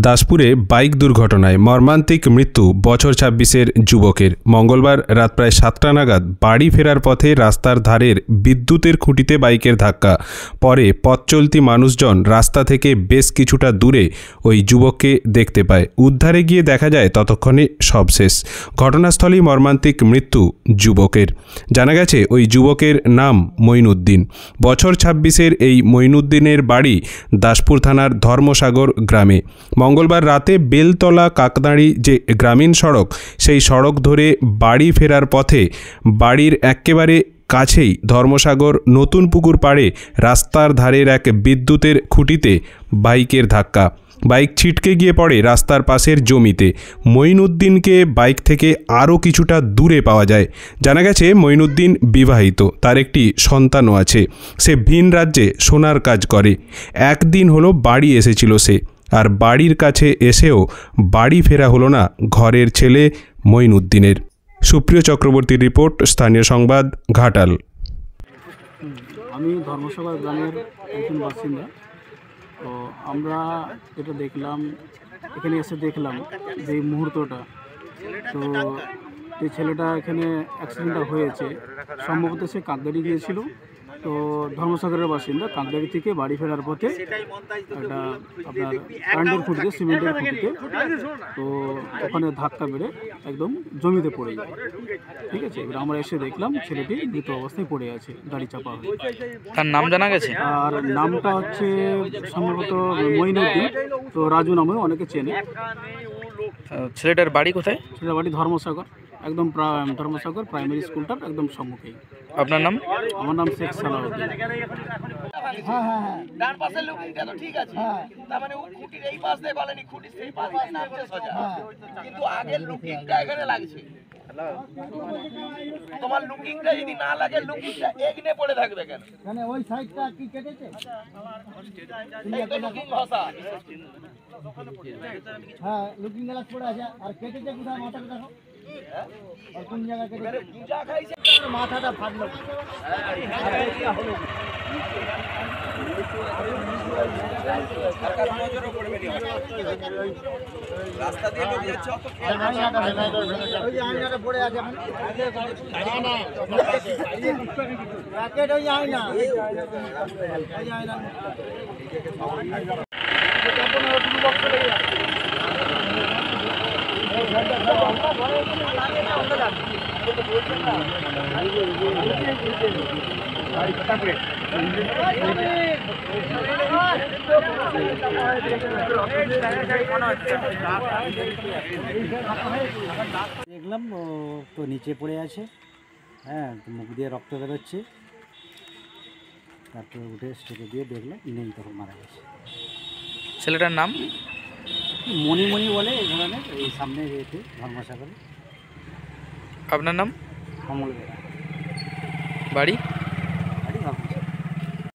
দাসপুরে bike দুর্ঘটনায় মর্মান্তিক মৃত্যু বছর ২৬-এর যুবকের। মঙ্গলবার রাত প্রায় ৭টা নাগাদ বাড়ি ফেরার পথে রাস্তার ধারের বিদ্যুতের খুঁটিতে বাইকের ধাক্কা। পরে পথ চলতি মানুষজন রাস্তা থেকে বেশ কিছুটা দূরে ওই যুবককে দেখতে পায়। উদ্ধারে গিয়ে দেখা যায় ততক্ষণে সব শেষ। ঘটনাস্থলেই মর্মান্তিক মৃত্যু যুবকের। জানা গেছে ওই যুবকের নাম মঈনুদ্দিন। বছর ২৬-এর এই মঈনুদ্দিনের বাড়ি দাসপুর থানার ধর্মসাগর গ্রামে। মঙ্গলবার রাতে বেলতলা কাকদাঁড়ি যে গ্রামীণ সড়ক, সেই সড়ক ধরে বাড়ি ফেরার পথে বাড়ির একেবারে কাছেই ধর্মসাগর নতুন পুকুর পাড়ে রাস্তার ধারের এক বিদ্যুতের খুঁটিতে বাইকের ধাক্কা। বাইক ছিটকে গিয়ে পড়ে রাস্তার পাশের জমিতে। মঈনুদ্দিনকে বাইক থেকে আরও কিছুটা দূরে পাওয়া যায়। জানা গেছে মঈনুদ্দিন বিবাহিত, তার একটি সন্তানও আছে। সে ভিন রাজ্যে সোনার কাজ করে। একদিন হলো বাড়ি এসেছিল সে, আর বাড়ির কাছে এসেও বাড়ি ফেরা হলো না ঘরের ছেলে মঈনুদ্দিনের। সুপ্রিয় চক্রবর্তীর রিপোর্ট, স্থানীয় সংবাদ, ঘাটাল। আমি ধর্মসাগর গ্রামের একজন বাসিন্দা। তো আমরা যেটা দেখলাম, এখানে এসে দেখলাম যে এই মুহূর্তটা, তো যে ছেলেটা এখানে অ্যাক্সিডেন্টটা হয়েছে, সম্ভবত সে কাকদাড়ি গিয়েছিল। তো ধর্মসাগরের বাসিন্দা, কাকদাড়ি থেকে বাড়ি ফেরার পথে একটা আপনার কারেন্টের খুঁটিতে, সিমেন্টের খুঁটিতে, তো ওখানে ধাক্কা মেরে একদম জমিতে পড়ে যায়। ঠিক আছে, এবার আমরা এসে দেখলাম ছেলেটি মৃত অবস্থায় পড়ে আছে, গাড়ি চাপা হয়ে। তার নাম জানা গেছে? আর নামটা হচ্ছে সম্ভবত মঈনুদ্দিন। তো রাজু নামেও অনেকে চেনে। ছেলেটার বাড়ি কোথায়? ছেলেটার বাড়ি ধর্মসাগর, একদম ধর্মসাগর প্রাইমারি স্কুলটার একদম সম্মুখেই। আপনার নাম? আমার নাম শেখ সালাউদ্দিন। ডান পাশে লুকিংটা তো ঠিক আছে, তার মানে ও খুঁটির এই পাশ দিয়ে গলেনি, খুঁটির সেই পাশ দিয়ে নামছে সোজা, কিন্তু আগের লুকিংটা এখানে লাগছে। তোমার লুকিংটা যদি না লাগে, লুকিংটা এগনে পড়ে থাকবে কেন? মানে ওই সাইডটা কি কেটেছে? এই তো লুকিং ঘষা। হ্যাঁ, লুকিং গ্লাস পড়ে আছে। আর কেটেছে কোথায়? মাথাটা দেখো, আর কোন জায়গায় কেটেছে? পূজা খাইছে, মাথাটা ফাটলো। রাস্তা দিয়ে লোক যাচ্ছে, অত ওই যে আয়নাটা পড়ে আছে এখন। প্যাকেট ওই আয়না, ওই আয়না। দেখলাম ও তো নিচে পড়ে আছে। হ্যাঁ, মুখ দিয়ে রক্ত বেরোচ্ছে। তারপরে উঠে স্টেপে দিয়ে দেখলাম নেই, তখন মারা গেছে। ছেলেটার নাম? মণিমণি বলে এই ধরনের, এই সামনে রয়েছে ধর্মসাগরে। আপনার নাম? কমল বেরা। বাড়ি?